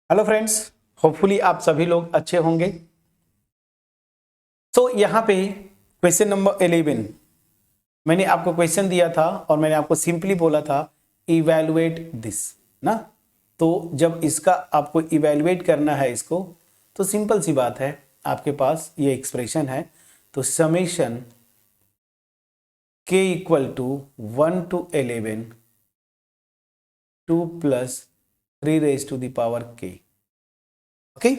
Hello friends, hopefully आप सभी लोग अच्छे होंगे। तो यहाँ पे क्वेश्चन नंबर 11 मैंने आपको क्वेश्चन दिया था और मैंने आपको सिंपली बोला था इवैल्यूएट दिस ना। तो जब इसका आपको इवैल्यूएट करना है इसको, तो सिंपल सी बात है, आपके पास ये एक्सप्रेशन है। तो summation k equal to 1 to 11 2 plus 3 raised to the power k। Okay,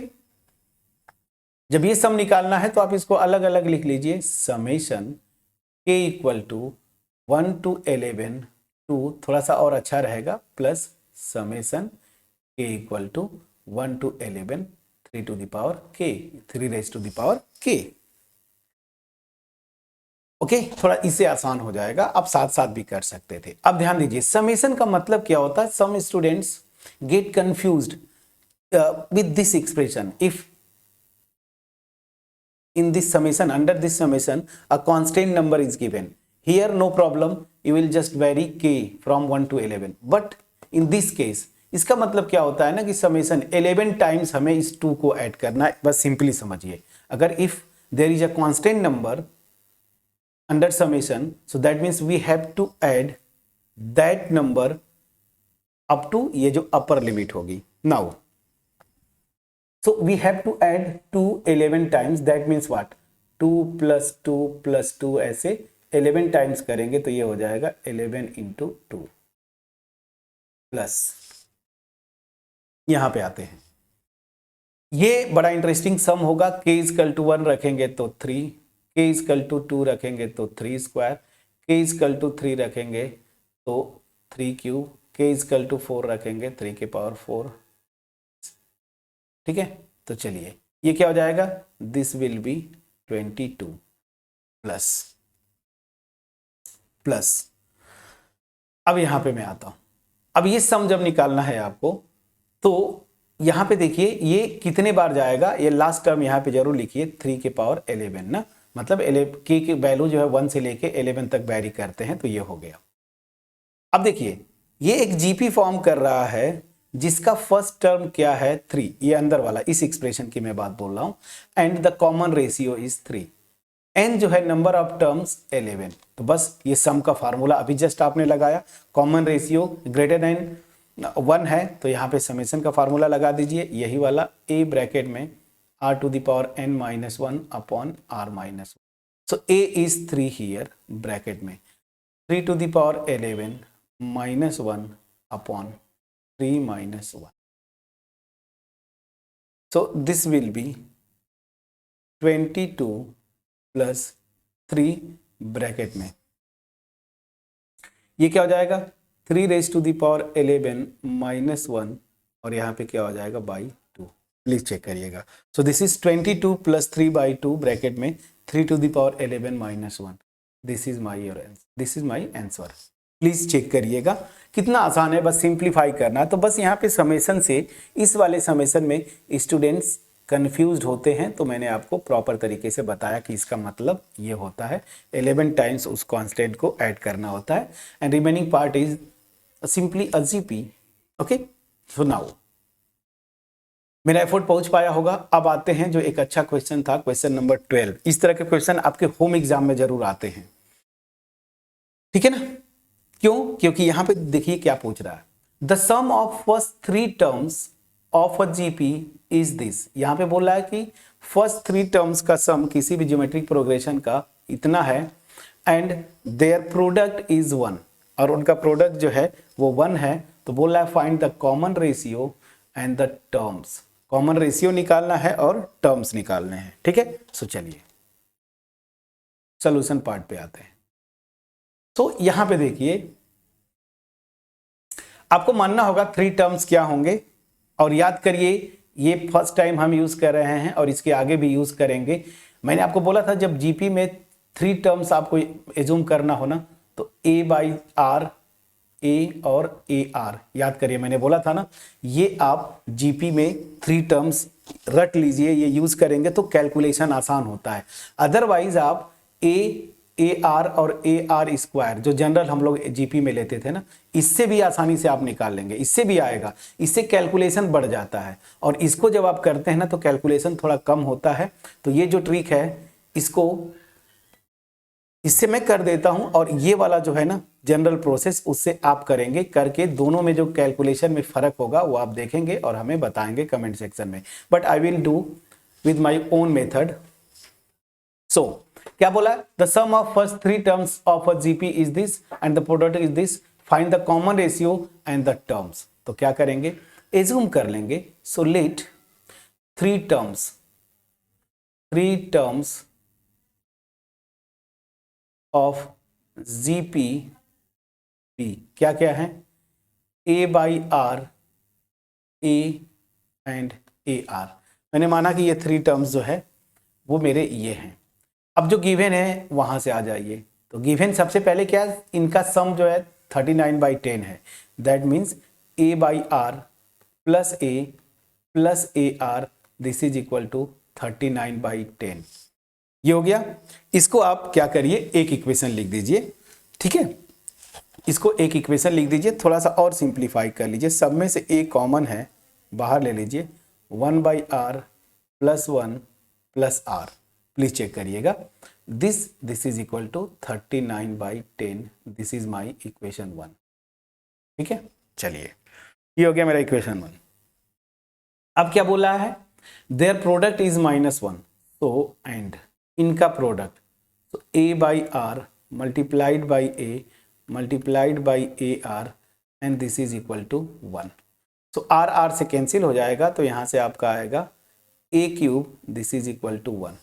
जब ये सम निकालना है तो आप इसको अलग अलग लिख लीजिए। Summation k equal to 1 to 11 2, थोड़ा सा और अच्छा रहेगा, plus summation k equal to 1 to 11 3 to the power k, 3 raised to the power k। Okay, थोड़ा इससे आसान हो जाएगा, आप साथ साथ भी कर सकते थे। अब ध्यान दीजिए, समेशन का मतलब क्या होता है। Some students get confused with this expression. If in this summation, under this summation, a constant number is given, here no problem, you will just vary k from 1 to 11। but in this case इसका मतलब क्या होता है ना कि summation 11 times हमें इस 2 को ऐड करना है। बस सिंपली समझिए, अगर if there is a constant number under summation, so that means we have to add that number up to ये जो अपर लिमिट होगी। Now so we have to add 2 11 times, that means what, 2 plus 2 plus 2 ऐसे 11 times करेंगे तो ये हो जाएगा 11 into 2 plus, यहां पे आते हैं, ये बड़ा इंटरेस्टिंग सम होगा। k इक्वल टू 1 रखेंगे तो 3, k इक्वल टू 2 रखेंगे तो 3 स्क्वायर, k इक्वल टू 3 रखेंगे तो 3 क्यूब, k इक्वल टू 4 रखेंगे 3 के पावर 4। ठीक है, तो चलिए ये क्या हो जाएगा, this will B 22 plus plus. अब यहां पे मैं आता हूं, अब ये सम जब निकालना है आपको, तो यहां पे देखिए ये कितने बार जाएगा, ये लास्ट टर्म यहां पे जरूर लिखिए 3 के पावर 11 ना, मतलब k की वैल्यू जो है 1 से लेके 11 तक वैरी करते हैं, तो ये हो गया। अब देखिए ये एक जीपी फॉर्म कर रहा है जिसका फर्स्ट टर्म क्या है 3, ये अंदर वाला, इस एक्सप्रेशन की मैं बात बोल रहा हूं, and the common ratio is 3, n जो है नंबर ऑफ टर्म्स 11। तो बस ये सम का फार्मूला अभी जस्ट आपने लगाया, कॉमन रेशियो ग्रेटर देन 1 है तो यहां पे समेशन का फार्मूला लगा दीजिए, यही वाला a ब्रैकेट में r to the power n minus 1 upon r minus 1। So a is 3 here bracket में 3 to the power 11 minus 1 upon 3 minus 1. So this will be 22 plus 3 bracket में, ये क्या हो जाएगा 3 raised to the power 11 minus 1 और यहाँ पे क्या हो जाएगा by 2। प्लीज चेक करिएगा। So this is 22 plus 3 by 2 bracket में 3 to the power 11 minus 1। This is my answer। Please check करिएगा, कितना आसान है, बस सिंप्लीफाई करना है। तो बस यहाँ पे समेशन से, इस वाले समेशन में स्टूडेंट्स कंफ्यूज्ड होते हैं, तो मैंने आपको प्रॉपर तरीके से बताया कि इसका मतलब ये होता है 11 टाइम्स उस कांस्टेंट को ऐड करना होता है, and remaining part is simply a GP. Okay, so now मेरा एफर्ट पहुंच पाया होगा। अब आते हैं जो एक अच्छा क्वेश्चन था, क्वेश्चन नंबर 12। इस तरह के क्वेश्चन आपके होम एग्जाम में जरूर आते हैं, ठीक है ना। क्यों? क्योंकि यहां पे देखिए क्या पूछ रहा है, the sum of first 3 terms of a GP is this. यहां पे बोल रहा है कि फर्स्ट 3 टर्म्स का सम किसी भी ज्योमेट्रिक प्रोग्रेशन का इतना है, एंड देयर प्रोडक्ट इज 1, और उनका प्रोडक्ट जो है वो 1 है। तो बोल रहा है find the common ratio and the terms. Common ratio निकालना है और टर्म्स निकालने हैं, ठीक है। सो चलिए सोल्यूशन पार्ट पे आते हैं। तो यहां पे देखिए आपको मानना होगा 3 टर्म्स क्या होंगे, और याद करिए ये फर्स्ट टाइम हम यूज कर रहे हैं और इसके आगे भी यूज करेंगे। मैंने आपको बोला था जब जीपी में 3 टर्म्स आपको एज्यूम करना हो ना, तो a बाई आर, a और ए आर, याद करिए मैंने बोला था ना, ये आप जीपी में 3 टर्म्स रट लीजिए, ये यूज करेंगे तो कैलकुलेशन आसान होता है। अदरवाइज आप a ए आर और ए आर स्क्वायर जो जनरल हम लोग जीपी में लेते थे ना, इससे भी आसानी से आप निकाल लेंगे, इससे भी आएगा। इससे कैलकुलेशन बढ़ जाता है और इसको जब आप करते हैं ना तो कैलकुलेशन थोड़ा कम होता है। तो ये जो ट्रिक है इसको इससे मैं कर देता हूं और ये वाला जो है ना जनरल प्रोसेस उससे आप करेंगे, करके दोनों में जो कैलकुलेशन में फर्क होगा वो आप देखेंगे और हमें बताएंगे कमेंट सेक्शन में। But I will do with my own method. So क्या बोला, the sum of first 3 terms of a GP is this and the product is this, find the common ratio and the terms. तो क्या करेंगे, assume कर लेंगे। So let 3 terms of GP be क्या क्या है, a by r, a and a r. मैंने माना कि ये 3 टर्म्स जो है वो मेरे ये हैं। अब जो गिवन है वहां से आ जाइए। तो गिवन सबसे पहले क्या है, इनका सम जो है 39/10 है। That means a by r plus a r this is equal to 39/10। ये हो गया। इसको आप क्या करिए, एक इक्वेशन लिख दीजिए, ठीक है। इसको एक इक्वेशन लिख दीजिए, थोड़ा सा और सिंप्लीफाई कर लीजिए। सब में से ए कॉमन है, बाहर ले लीजिए। 1/r plus 1 plus r, please check करिएगा। This is equal to 39/10। This is my equation 1, ठीक है। चलिए ये हो गया मेरा इक्वेशन 1। अब क्या बोला है, देयर प्रोडक्ट इज -1। तो एंड इनका प्रोडक्ट, तो a by r multiplied by a multiplied by a r and this is equal to 1। So r r से कैंसिल हो जाएगा, तो यहां से आपका आएगा a cube, this is equal to 1,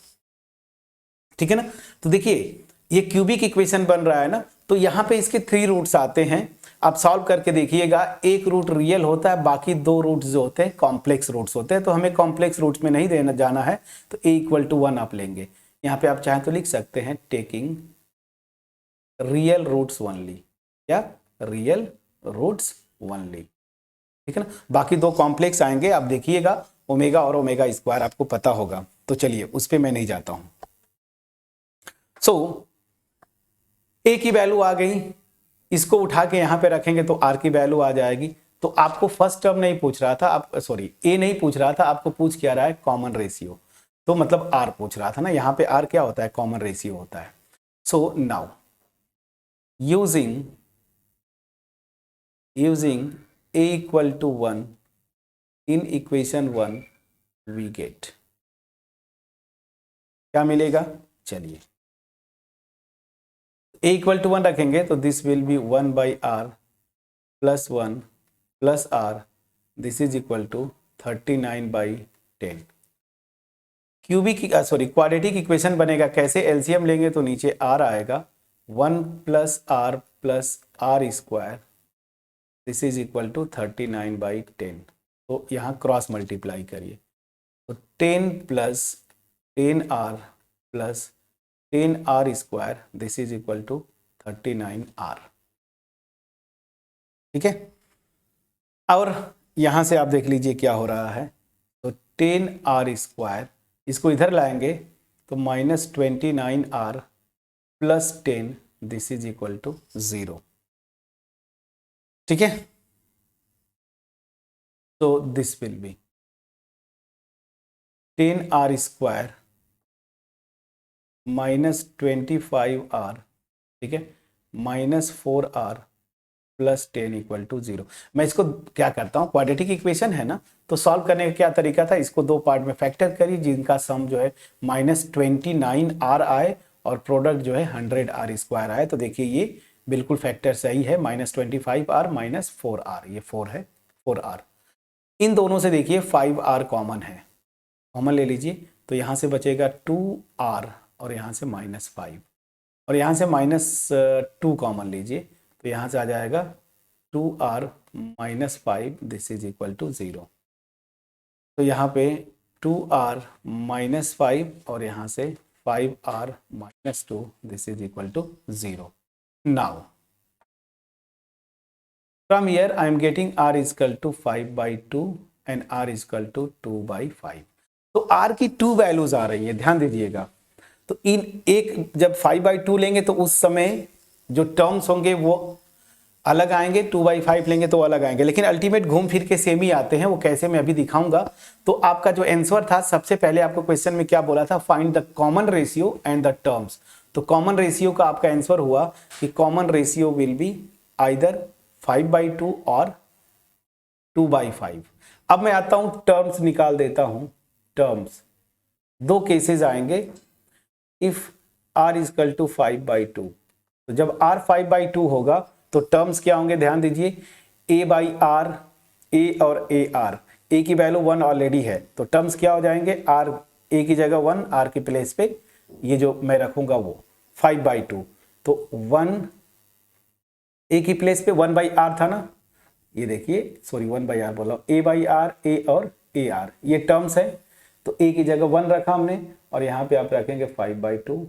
ठीक है ना। तो देखिए ये क्यूबिक इक्वेशन बन रहा है ना, तो यहाँ पे इसके 3 रूट्स आते हैं। आप सॉल्व करके देखिएगा, एक रूट रियल होता है, बाकी 2 रूट्स जो होते हैं कॉम्प्लेक्स रूट्स होते हैं। तो हमें कॉम्प्लेक्स रूट्स में नहीं देना जाना है, तो ए इक्वल टू 1 आप लेंगे। यहाँ पे आप चाहें तो लिख सकते हैं टेकिंग रियल रूट्स ओनली, या रियल रूट्स ओनली, ठीक है ना। बाकी 2 कॉम्प्लेक्स आएंगे, आप देखिएगा ओमेगा और ओमेगा स्क्वायर आपको पता होगा। तो चलिए उस पर मैं नहीं जाता हूं। सो ए की वैल्यू आ गई, इसको उठा के यहां पे रखेंगे तो आर की वैल्यू आ जाएगी। तो आपको फर्स्ट टर्म नहीं पूछ रहा था, आप सॉरी ए नहीं पूछ रहा था, आपको पूछ क्या रहा है, कॉमन रेशियो। तो मतलब आर पूछ रहा था ना, यहां पे आर क्या होता है, कॉमन रेशियो होता है। So now using a equal to 1 in equation 1 we get क्या मिलेगा, चलिए a equal to 1 रखेंगे तो this will be 1/r plus 1 plus r, this is equal to 39/10। Cubic quadratic equation बनेगा कैसे, एलसीएम लेंगे तो नीचे r आएगा, 1 plus r plus r square, this is equal to 39/10। तो यहाँ क्रॉस मल्टीप्लाई करिए, तो 10 plus 10r plus 10r square, this is equal to 39r, ठीक है। और यहाँ से आप देख लीजिए क्या हो रहा है, तो 10r स्क्वायर, इसको इधर लाएंगे तो -29r plus 10, this is equal to 0, ठीक है। तो this will B 10r square -25r, ठीक है, -4r प्लस 10 इक्वल टू 0। मैं इसको क्या करता हूँ, क्वाड्रेटिक इक्वेशन है ना, तो सॉल्व करने का क्या तरीका था, इसको 2 पार्ट में फैक्टर करिए, जिनका सम जो है -29r आए और प्रोडक्ट जो है 100r स्क्वायर आए। तो देखिए ये बिल्कुल फैक्टर सही है, -25r -4r, ये 4 है, 4r। इन दोनों से देखिए 5r कॉमन है, कॉमन ले लीजिए, तो यहाँ से बचेगा 2r और यहाँ से -5, और यहाँ से -2 कॉमन लीजिए, तो यहाँ से आ जाएगा 2r -5, this is equal to 0। तो यहाँ पे 2r -5 और यहाँ से 5r -2, this is equal to 0। Now from here I am getting r is equal to 5/2 and r is equal to 2/5। तो r की 2 वैल्यूज आ रही है, ध्यान दीजिएगा। तो इन एक जब 5/2 लेंगे तो उस समय जो टर्म्स होंगे वो अलग आएंगे, 2/5 लेंगे तो अलग आएंगे, लेकिन अल्टीमेट घूम फिर के सेम ही आते हैं। वो कैसे मैं अभी दिखाऊंगा। तो आपका जो आंसर था, सबसे पहले आपको क्वेश्चन में क्या बोला था, find the common ratio and the terms. तो कॉमन रेशियो का आपका आंसर हुआ कि common ratio will be either 5/2 और 2/5। अब मैं आता हूं टर्म्स निकाल देता हूं। टर्म्स दो केसेस आएंगे। इफ r इजकल टू 5/2, तो जब r 5/2 होगा तो टर्म्स क्या होंगे, ध्यान दीजिए, a/r, a और ar, a की वैल्यू 1 ऑलरेडी है, तो टर्म्स क्या हो जाएंगे, r a की जगह 1, r की प्लेस पे ये जो मैं रखूंगा वो 5/2, तो 1 a की प्लेस पे 1/r था ना, ये देखिए, सॉरी 1/r बोला, a/r, a और ar ये टर्म्स है। तो a की जगह 1 रखा हमने और यहाँ पे आप रखेंगे 5/2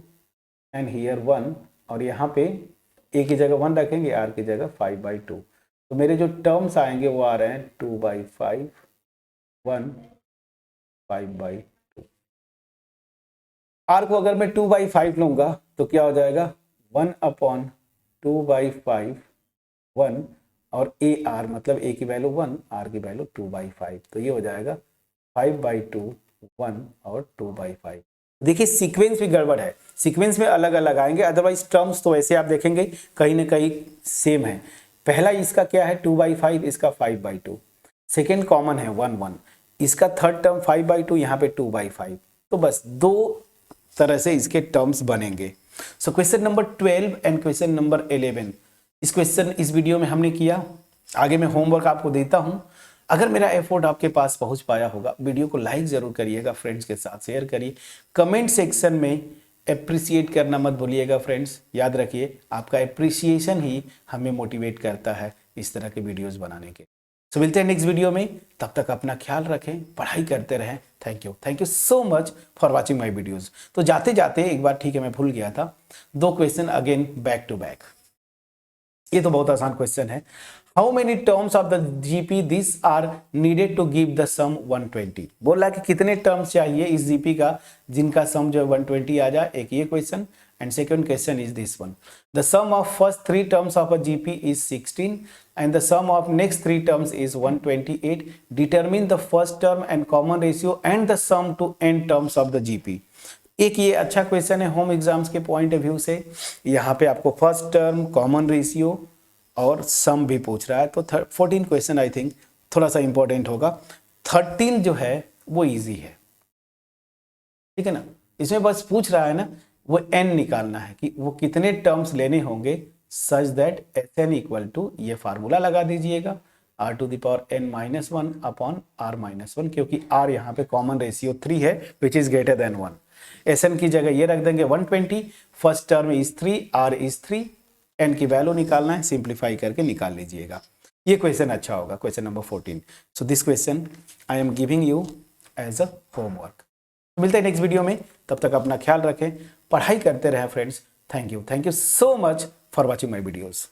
एंड हियर 1, और यहाँ पे a की जगह 1 रखेंगे, r की जगह 5/2। तो मेरे जो टर्म्स आएंगे वो आ रहे हैं 2/5, 1, 5/2। r को अगर मैं 2/5 लूंगा तो क्या हो जाएगा, 1/2/5, 1, और ar मतलब a की वैल्यू 1, r की वैल्यू 2/5, तो ये हो जाएगा 5/2, 1 और 2/5। देखिए सीक्वेंस भी गड़बड़ है, सीक्वेंस में अलग अलग आएंगे, अदरवाइज टर्म्स तो ऐसे आप देखेंगे कहीं ना कहीं सेम है। पहला इसका क्या है 2/5, इसका 5/2, सेकेंड कॉमन है 1, 1, इसका थर्ड टर्म 5/2, यहाँ पे 2/5, तो बस दो तरह से इसके टर्म्स बनेंगे। So question number 12 and question number 11 इस वीडियो में हमने किया। आगे मैं होमवर्क आपको देता हूं। अगर मेरा एफर्ट आपके पास पहुंच पाया होगा, वीडियो को लाइक जरूर करिएगा, फ्रेंड्स के साथ शेयर करिए, कमेंट सेक्शन में अप्रिशिएट करना मत भूलिएगा फ्रेंड्स। याद रखिए आपका अप्रिसिएशन ही हमें मोटिवेट करता है इस तरह के वीडियोस बनाने के। तो मिलते हैं नेक्स्ट वीडियो में, तब तक अपना ख्याल रखें, पढ़ाई करते रहें। Thank you so much for watching my videos. तो जाते जाते एक बार, ठीक है मैं भूल गया था, दो question again back to back. ये तो बहुत आसान क्वेश्चन है। How many terms of the GP this are needed to give the sum 120। बोला कि कितने टर्म्स चाहिए इस जीपी का जिनका सम जो 120 आ जाए, एक ये question, and second question is this one. The sum of first 3 terms of a GP is 16 and the sum of next 3 terms is 128। Determine the first term and common ratio and the sum to n terms of the GP. एक ये अच्छा question है home exams के point of view से। यहाँ पे आपको first term, common ratio और सम भी पूछ रहा है, तो 14 क्वेश्चन आई थिंक थोड़ा सा इंपॉर्टेंट होगा। 13 जो है वो इजी है, ठीक है ना। इसमें बस पूछ रहा है ना वो n निकालना है कि वो कितने टर्म्स लेने होंगे such that Sn equal to, ये फार्मूला लगा दीजिएगा, r⁻n-1 अपॉन r-1, क्योंकि r यहाँ पे कॉमन रेशियो 3 है which is greater than 1। Sn की जगह ये रख देंगे 120, first term is 3, r is 3, n की वैल्यू निकालना है, सिंप्लीफाई करके निकाल लीजिएगा। ये क्वेश्चन अच्छा होगा, question number 14। So this question I am giving you as a homework. मिलते हैं नेक्स्ट वीडियो में, तब तक अपना ख्याल रखें, पढ़ाई करते रहें friends. Thank you so much for watching my videos.